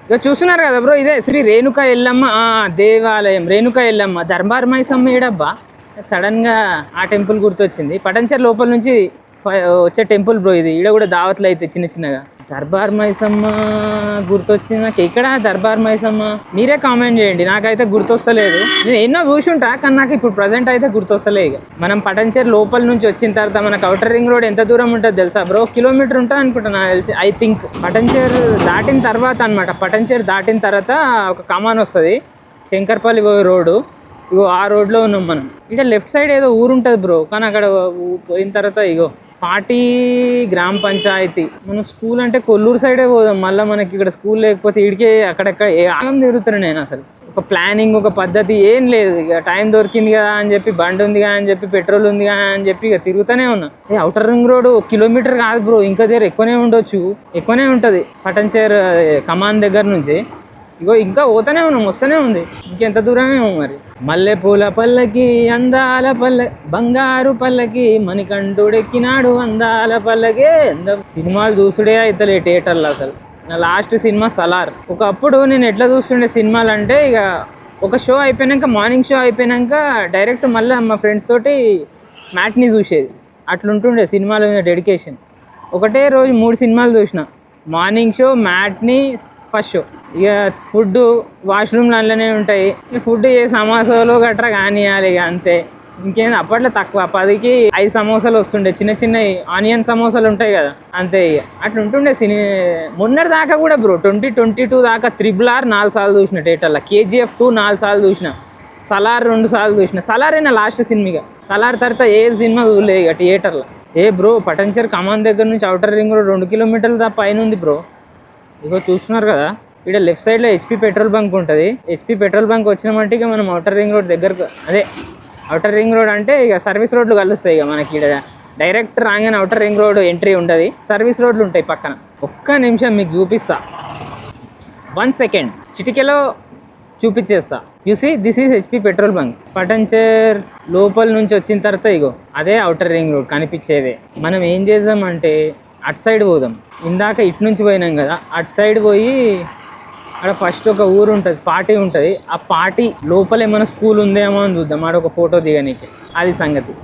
ఇక చూస్తున్నారు కదా బ్రో, ఇదే శ్రీ రేణుకా ఎల్లమ్మ దేవాలయం. రేణుకా ఎల్లమ్మ దర్బార్ మైసమ్మ ఏడబ్బా. సడన్గా ఆ టెంపుల్ గుర్తొచ్చింది. పటంచర్ లోపల నుంచి వచ్చే టెంపుల్ బ్రో ఇది. ఈడ కూడా దావత్లు అయితే చిన్న చిన్నగా. దర్బార్ మైసమ్మ గుర్తొచ్చింది నాకు. ఇక్కడ దర్బార్ మైసమ్మ మీరే కామెంట్ చేయండి, నాకైతే గుర్తొస్తలేదు. నేను ఎన్నో చూసుంటా కానీ నాకు ఇప్పుడు ప్రజెంట్ అయితే గుర్తొస్తలే. ఇక మనం పటంచర్ లోపల నుంచి వచ్చిన తర్వాత మనకు అవుటర్ రింగ్ రోడ్ ఎంత దూరం ఉంటుంది తెలుసా బ్రో? కిలోమీటర్ ఉంటుంది అనుకుంటా నాకు తెలిసి. ఐ థింక్ పటంచర్ దాటిన తర్వాత అనమాట. పటంచర్ దాటిన తర్వాత ఒక కమాన్ వస్తుంది, శంకర్పల్లి రోడ్డు. ఇగో ఆ రోడ్లో ఉన్నాం మనం. ఇక్కడ లెఫ్ట్ సైడ్ ఏదో ఊరు ఉంటుంది బ్రో, కానీ అక్కడ పోయిన తర్వాత ఇగో పార్టీ గ్రామ పంచాయతీ. మన స్కూల్ అంటే కొల్లూరు సైడే పోదాం. మళ్ళీ మనకి ఇక్కడ స్కూల్ లేకపోతే ఇడికే అక్కడెక్కడ ఏ ఆగం తిరుగుతున్నాను నేను. అసలు ఒక ప్లానింగ్ ఒక పద్ధతి ఏం లేదు. ఇక టైం దొరికింది కదా అని చెప్పి, బండి ఉంది కదా అని చెప్పి, పెట్రోల్ ఉంది కదా అని చెప్పి ఇక తిరుగుతూనే ఉన్నా. అవుటర్ రింగ్ రోడ్ 1 కిలోమీటర్ కాదు బ్రో, ఇంకా దగ్గర ఎక్కువనే ఉండొచ్చు, ఎక్కువనే ఉంటుంది పటంచేరు కమాన్ దగ్గర నుంచి. ఇగో ఇంకా పోతూనే ఉన్నాం, వస్తూనే ఉంది. ఇంకెంత దూరమే మరి. మల్లె పూల పల్లకి అందాల పల్లె, బంగారు పల్లకి మణికంఠుడెక్కినాడు అందాల పల్లకే. సినిమాలు చూసుడే అవుతలే థియేటర్లో. అసలు నా లాస్ట్ సినిమా సలార్. ఒకప్పుడు నేను ఎట్లా చూస్తుండే సినిమాలు అంటే, ఇక ఒక షో అయిపోయాక, మార్నింగ్ షో అయిపోయాక డైరెక్ట్ మళ్ళీ మా ఫ్రెండ్స్ తోటి మ్యాట్ని చూసేది. అట్లుంటుండే సినిమాల మీద డెడికేషన్. ఒకటే రోజు 3 సినిమాలు చూసిన. Morning show, matinee, first show. ఇక ఫుడ్ వాష్రూమ్లు అందులోనే ఉంటాయి. ఫుడ్ ఏ సమోసాలు గట్రా కానియాలి ఇక అంతే. ఇంకేంది అప్పట్లో తక్కువ 10కి 5 సమోసాలు వస్తుండే, చిన్న చిన్న ఆనియన్ సమోసాలు ఉంటాయి కదా, అంతే. ఇక అట్లా ఉంటుండే మొన్నటి దాకా కూడా బ్రో. 2022 దాకా RRR 4 సార్లు చూసిన థియేటర్లో, KGF 2 4 సార్లు చూసిన, సలార్ 2 సార్లు చూసిన. సలార్ అయినా లాస్ట్ సినిమాగా. సలార్ తర్వాత ఏ సినిమా చూడలేదు ఇక థియేటర్లో. బ్రో పటంచర్ కమాన్ దగ్గర నుంచి అవుటర్ రింగ్ రోడ్ 2 కిలోమీటర్ల దా పైన ఉంది బ్రో. ఇగో చూస్తున్నారు కదా, ఇక్కడ లెఫ్ట్ సైడ్లో HP పెట్రోల్ బంక్ ఉంటుంది. HP పెట్రోల్ బంక్ వచ్చినామంటే ఇక మనం అవుటర్ రింగ్ రోడ్ దగ్గరకు, అదే అవుటర్ రింగ్ రోడ్ అంటే ఇక సర్వీస్ రోడ్లు కలుస్తాయి. ఇక మనకి ఇక్కడ డైరెక్ట్ రాగానే అవుటర్ రింగ్ రోడ్ ఎంట్రీ ఉంటుంది, సర్వీస్ రోడ్లు ఉంటాయి పక్కన. ఒక్క నిమిషం మీకు చూపిస్తా, 1 సెకండ్, చిటికెలో చూపించేస్తా. You see this is HP petrol bunk. Patancheru లోపల నుంచి వచ్చిన తర్వాత ఇగో అదే అవుటర్ రింగ్ రోడ్ కనిపించేదే. మనం ఏం చేద్దామంటే అటు సైడ్ పోదాం. ఇందాక ఇటు నుంచి పోయినాం కదా, అటు సైడ్ పోయి అక్కడ ఫస్ట్ ఒక ఊరు ఉంటుంది, పార్టీ ఉంటుంది. ఆ పార్టీ లోపల ఏమైనా స్కూల్ ఉందేమో అని చూద్దాం. ఆడ ఒక ఫోటో దిగనీకి, అది సంగతి.